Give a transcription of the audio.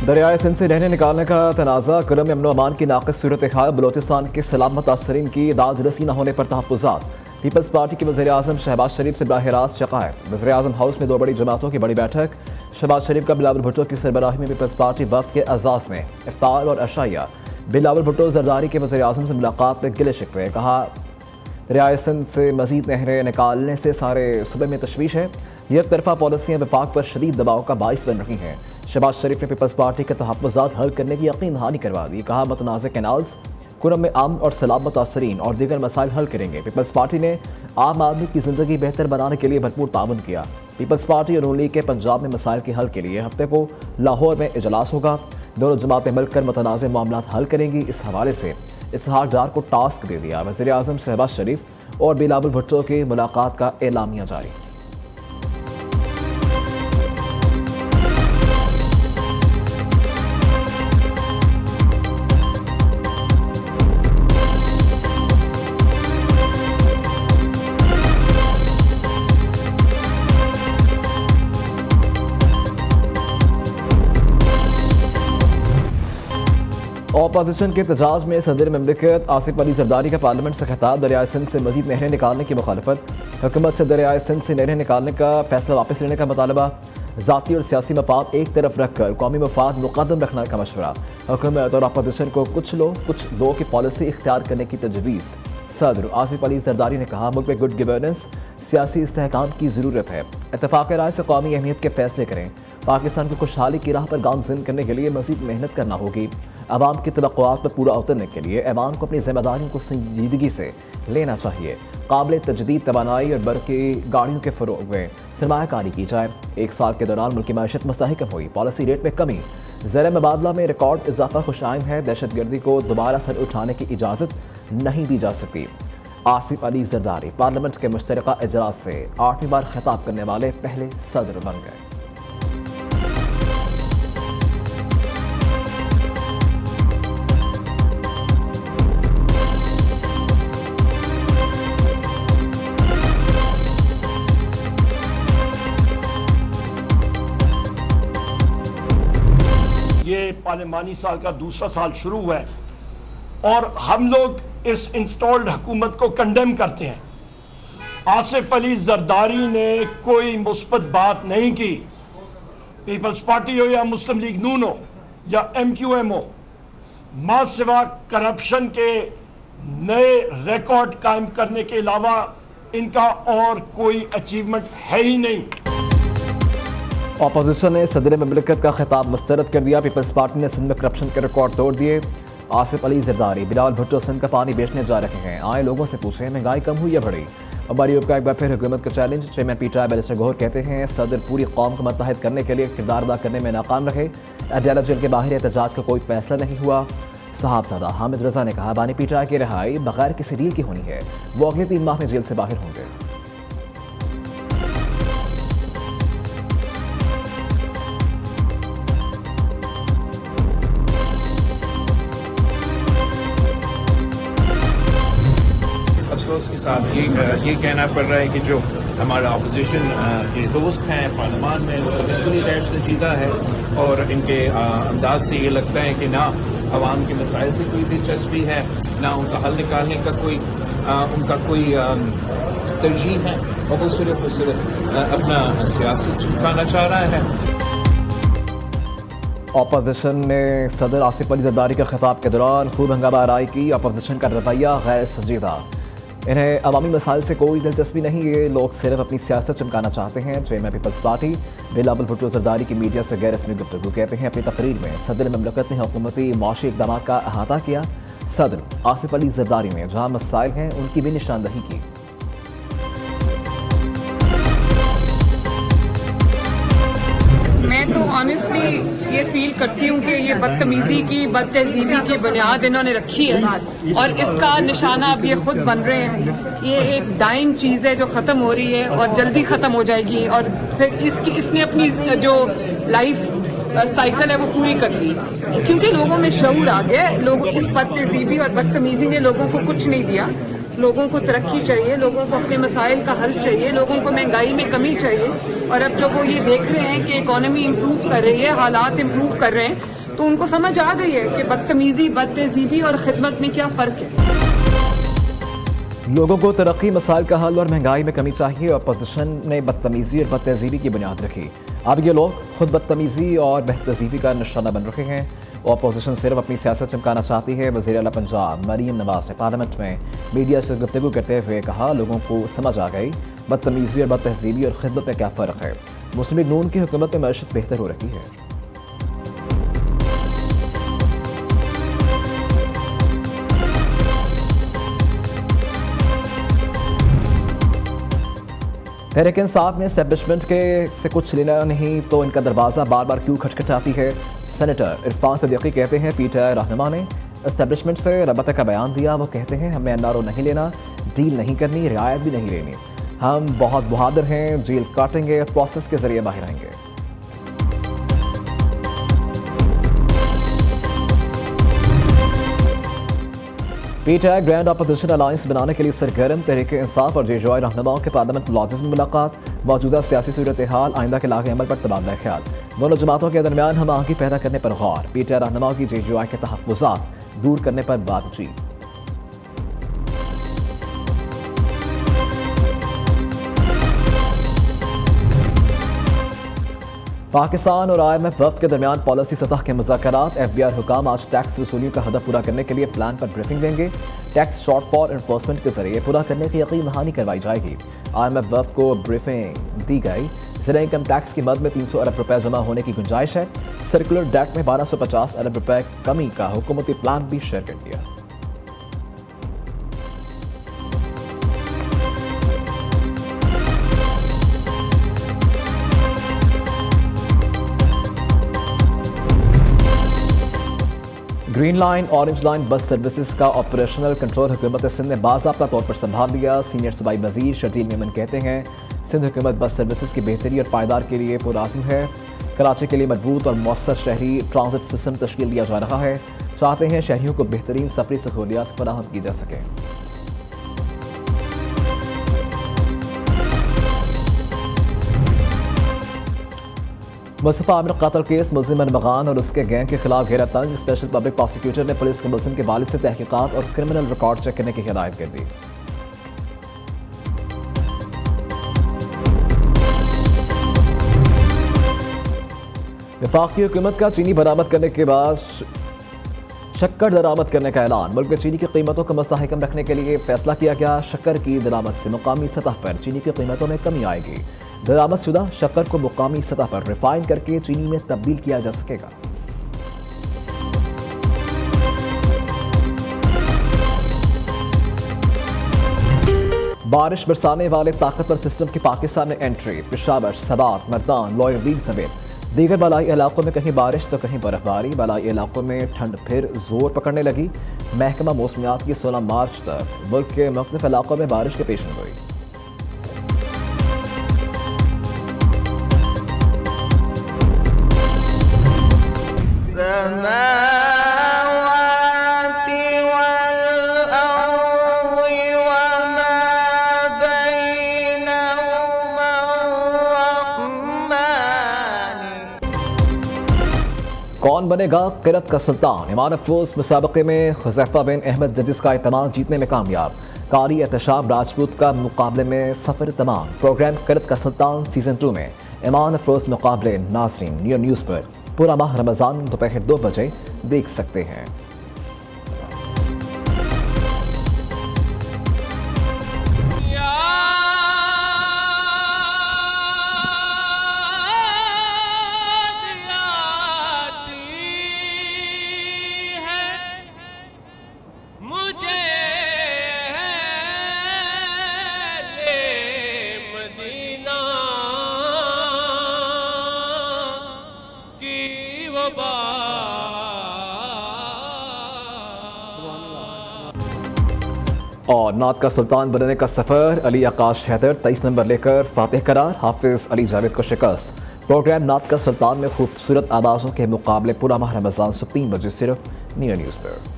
दरियाए सिंध से नहरें निकालने का तनाज़ा, कुरम में अमन अमान की नाक़िस सूरत हाल, बलोचिस्तान के सलामत मुतासरीन की दाद रसी न होने पर तहफ़्फ़ुज़ात। पीपल्स पार्टी के वज़ीर आज़म शहबाज शरीफ से बराह रास्त शिकायत। वज़ीर आज़म हाउस में दो बड़ी जमातों की बड़ी बैठक। शहबाज शरीफ का बिलावल भुट्टो की सरबराही में पीपल्स पार्टी वक्त के अज़ाज़ में इफ्तार और अशाइया। बिलावल भुट्टो जरदारी के वज़ीर आज़म से मुलाकात में गिले शिकवे, कहा दरियाए सिंध से मज़ीद नहरें निकालने से सारे सूबे में तशवीश है। एक तरफा पॉलिसियाँ विफाक पर शदीद दबाव का बाइस बन रही हैं। शहबाज शरीफ ने पीपल्स पार्टी के तहफ़्फ़ुज़ात हल करने की यकीन दहानी करवा दी। कहा मतनाज़ कैनाल्स कुरम में अमन और सलामत मुतासरीन और दीगर मसाइल हल करेंगे। पीपल्स पार्टी ने आम आदमी की ज़िंदगी बेहतर बनाने के लिए भरपूर ताउन किया। पीपल्स पार्टी और नून लीग के पंजाब में मसाइल के हल के लिए हफ्ते को लाहौर में इजलास होगा। दोनों जमातें मिलकर मतनाज़ मामला हल करेंगी। इस हवाले से इसहाक डार को टास्क दे दिया। वज़ीर आज़म शहबाज शरीफ और बिलावल भुट्टो की मुलाकात का एलामिया जारी। अपोजिशन के एहतजाज में सदर ममलिकत आसिफ अली जरदारी का पार्लियामेंट से खिताब। दरियाए सिंध से मजीद नहरें निकालने की मुखालफत। हुकूमत से दरियाए सिंध से नहरें निकालने का फैसला वापस लेने का मुतालबा। ज़ाती और सियासी मफाद एक तरफ रखकर कौमी मफाद मुकद्दम रखने का मशवरा। हुकूमत और अपोजिशन को कुछ लो कुछ दो की पॉलिसी इख्तियार करने की तजवीज़। सदर आसिफ अली जरदारी ने कहा मुल्क में गुड गवर्नेंस सियासी इस्तेहकाम की ज़रूरत है। इत्तफाक़ राय से कौमी अहमियत के फैसले करें। पाकिस्तान को खुशहाली की राह पर गामज़न करने के लिए मज़ीद मेहनत करना होगी। अवाम की तवक्कुआत पर पूरा उतरने के लिए ऐवान को अपनी जिम्मेदारियों को संजीदगी से लेना चाहिए। काबिल तजदीद तवानाई और बरकी गाड़ियों के फ़रोग़ में सरमायाकारी की जाए। एक साल के दौरान मुल्क की मईशत मुस्तहकम हुई। पॉलिसी रेट में कमी। ज़र मुबादला में रिकॉर्ड इजाफा खुशाइन है। दहशत गर्दी को दोबारा सर उठाने की इजाज़त नहीं दी जा सकती। आसिफ अली जरदारी पार्लियामेंट के मुश्तरका इजलास से 8वीं बार खिताब करने वाले पहले सदर बन गए। ये पार्लिमानी साल का दूसरा साल शुरू हुआ है और हम लोग इस इंस्टॉल्ड हुकूमत को कंडेम करते हैं। आसिफ अली जरदारी ने कोई मुस्बत बात नहीं की। पीपल्स पार्टी हो या मुस्लिम लीग नून हो या MQM हो, मां सिवा करप्शन के नए रिकॉर्ड कायम करने के अलावा इनका और कोई अचीवमेंट है ही नहीं। अपोजिशन ने सदर ममलिकत का खिताब मुस्तरद कर दिया। पीपल्स पार्टी ने सिंध में करप्शन के रिकॉर्ड तोड़ दिए। आसिफ अली जरदारी बिलावल भुट्टो सिंध का पानी बेचने जा रहे हैं। आए लोगों से पूछें महंगाई कम हुई या बढ़ी। हमारी का एक बार फिर हुकूमत का challenge. Chairman PTI barrister Gohar कहते हैं सदर पूरी कौम को मुत्तहिद करने के लिए किरदार अदा करने में नाकाम रहे। अडयाला जेल के बाहर एहतजाज का कोई फैसला नहीं हुआ। साहबजादा हामिद रजा ने कहा बानी पीटीआई की रिहाई बगैर किसी डील की होनी है। वो अगले 3 माह में जेल से बाहर होंगे। अफसोस के साथ ये कहना पड़ रहा है कि जो हमारा अपोजिशन के दोस्त हैं पार्लियामान में वो बिल्कुल ही गैर संजीदा है और इनके अंदाज से ये लगता है कि ना अवाम के मसाइल से कोई दिलचस्पी है, ना उनका हल निकालने का उनका कोई तरजीह है और वो सिर्फ अपना सियासत चमकाना चाह रहा है। अपोजिशन ने सदर आसिफ अली जरदारी के खिताब के दौरान खूब हंगामा आराई की। अपोजिशन का रवैया गैर संजीदा। इन्हें अवामी मसाइल से कोई दिलचस्पी नहीं। ये लोग सिर्फ अपनी सियासत चमकाना चाहते हैं। Chairman People's Party Bilawal Bhutto Zardari की मीडिया से गैर रस्मी गुफ्तगू कहते हैं। अपनी तकरीर में सदर ममलकत ने हुकूमती माशी इक़दाम का अहाता किया। सदर आसिफ अली जरदारी ने जहाँ मसाइल हैं उनकी भी निशानदही की। मैं तो ऑनेस्टली ये फील करती हूँ कि ये बदतमीजी की बदतहजीबी की बुनियाद इन्होंने रखी है और इसका निशाना अब ये खुद बन रहे हैं। ये एक डाइंग चीज़ है जो ख़त्म हो रही है और जल्दी ख़त्म हो जाएगी और फिर इसने अपनी जो लाइफ साइकिल है वो पूरी कर ली क्योंकि लोगों में शऊर आ गया। लोग इस बदतहजीबी और बदतमीजी ने लोगों को कुछ नहीं दिया। लोगों को तरक्की चाहिए, लोगों को अपने मसाइल का हल चाहिए, लोगों को महंगाई में कमी चाहिए और अब जब वो ये देख रहे हैं कि इकॉनमी इम्प्रूव कर रही है, हालात इम्प्रूव कर रहे हैं तो उनको समझ आ गई है कि बदतमीजी, बदतहजीबी और खिदमत में क्या फ़र्क है। लोगों को तरक्की, मसाइल का हल और महंगाई में कमी चाहिए। अपोजिशन ने बदतमीजी और बदतहजीबी की बुनियाद रखी। अब ये लोग खुद बदतमीजी और बदतहजीबी का निशाना बन रहे हैं। अपोजिशन सिर्फ अपनी सियासत चमकाना चाहती है। वज़ीर आला पंजाब मरीम नवाज ने पार्लियामेंट में मीडिया से गुफ्तगू करते हुए कहा, लोगों को समझ आ गई बदतमीजी और बदतहजीबी और खिदमत में क्या फ़र्क है। मुस्लिम लीग नून की हुकूमत में मईशत बेहतर हो रही है। तहरीक इंसाफ में एस्टेब्लिशमेंट के से कुछ लेना नहीं तो इनका दरवाज़ा बार बार क्यों खटखटाती है। सेनेटर इरफान सिद्दीकी कहते हैं, पीटीआई रहनुमा ने एस्टेब्लिशमेंट से रबता का बयान दिया। वो कहते हैं, हमें एनआरओ नहीं लेना, डील नहीं करनी, रियायत भी नहीं लेनी। हम बहुत बहादुर हैं, जेल काटेंगे, प्रोसेस के जरिए बाहर आएंगे। पीटीआई ग्रैंड अपोजिशन अलायंस बनाने के लिए सरगर्म। तहरीक इंसाफ और जेजेआई रहनुमाओं के पार्लियामेंट लॉजेस में मुलाकात। मौजूदा सियासी सूरत हाल, आइंदा के लागे अमल पर तबादला ख्याल। दोनों जमातों के दरमियान हम आहंगी पैदा करने पर गौर। पीटीआई रहनुमाओं की जेजेआई के तहफ़्फ़ुज़ात दूर करने पर बातचीत। पाकिस्तान और IMF वफ़द के दरमियान पॉलिसी सतह के मुज़ाकरात। FBI हुकाम आज टैक्स वसूलियों का हदफ पूरा करने के लिए प्लान पर ब्रीफिंग देंगे। टैक्स शॉर्टफॉल इन्फोर्समेंट के जरिए पूरा करने की यकीन दहानी करवाई जाएगी। IMF वफ़द को ब्रीफिंग दी गई। ज़रा इनकम टैक्स की मद में 300 अरब रुपए जमा होने की गुंजाइश है। सर्कुलर डेट में 1250 अरब रुपए कमी का हुकूमती प्लान भी शेयर कर दिया। Green line, orange line bus services का ऑपरेशनल कंट्रोल हुकूमत सिंध ने बाज़ाब्ता तौर पर संभाल लिया। सीनियर सूबाई वज़ीर शर्जील मेमन कहते हैं, सिंध हुकूमत बस सर्विसेज की बेहतरी और पायदार के लिए पुरआज़्म है। कराची के लिए मजबूत और मौसर शहरी ट्रांजिट सिस्टम तश्कील दिया जा रहा है। चाहते हैं शहरियों को बेहतरीन सफरी सहूलियात फराहम की जा सकें। मुस्तफ़ा आमिर कत्ल केस, मुलजिम अरमगान और उसके गैंग के खिलाफ घेरा तंग। स्पेशल पब्लिक प्रोसिक्यूटर ने पुलिस को मुलजिम के वालिद से तहकीकात और क्रिमिनल रिकॉर्ड चेक करने की हिदायत कर दी। वफाकी हुकूमत का चीनी बरामद करने के बाद शक्कर दरामद करने का ऐलान। मुल्क में चीनी की कीमतों को मुस्तहकम रखने के लिए फैसला किया गया। शक्कर की दरामद से मुकामी सतह पर चीनी की कीमतों में कमी आएगी। दरामद शुदा शक्कर को मुकामी सतह पर रिफाइन करके चीनी में तब्दील किया जा सकेगा। बारिश बरसाने वाले ताकतवर सिस्टम की पाकिस्तान में एंट्री। पेशावर, सबात, मर्दान, लॉयरवील समेत दीगर बलाई इलाकों में कहीं बारिश तो कहीं बर्फबारी। बलाई इलाकों में ठंड फिर जोर पकड़ने लगी। महकमा मौसमियात की 16 मार्च तक मुल्क के मुख्तलिफ इलाकों में बारिश की पेशन गोई। कौन बनेगा क़िरत का सुल्तान। इमाम अफरोज मुसाबके में हुज़ैफा बिन अहमद जजिस का एतमाद जीतने में कामयाब। कारी एहतशाम राजपूत का मुकाबले में सफ़र तमाम। प्रोग्राम क़िरत का सुल्तान सीज़न 2 में इमाम अफरोज मुकाबले नाज़रीन न्यू न्यूज़ पर पूरा माह रमज़ान दोपहर 2 बजे देख सकते हैं। और नात का सुल्तान बनने का सफ़र। अली आकाश हैदर 23 नंबर लेकर फातेह करार। हाफिज अली जावेद को शिकस्त। प्रोग्राम नात का सुल्तान में खूबसूरत आवाज़ों के मुकाबले पूरा माह रमज़ान 3 बजे सिर्फ न्यू न्यूज़ पर।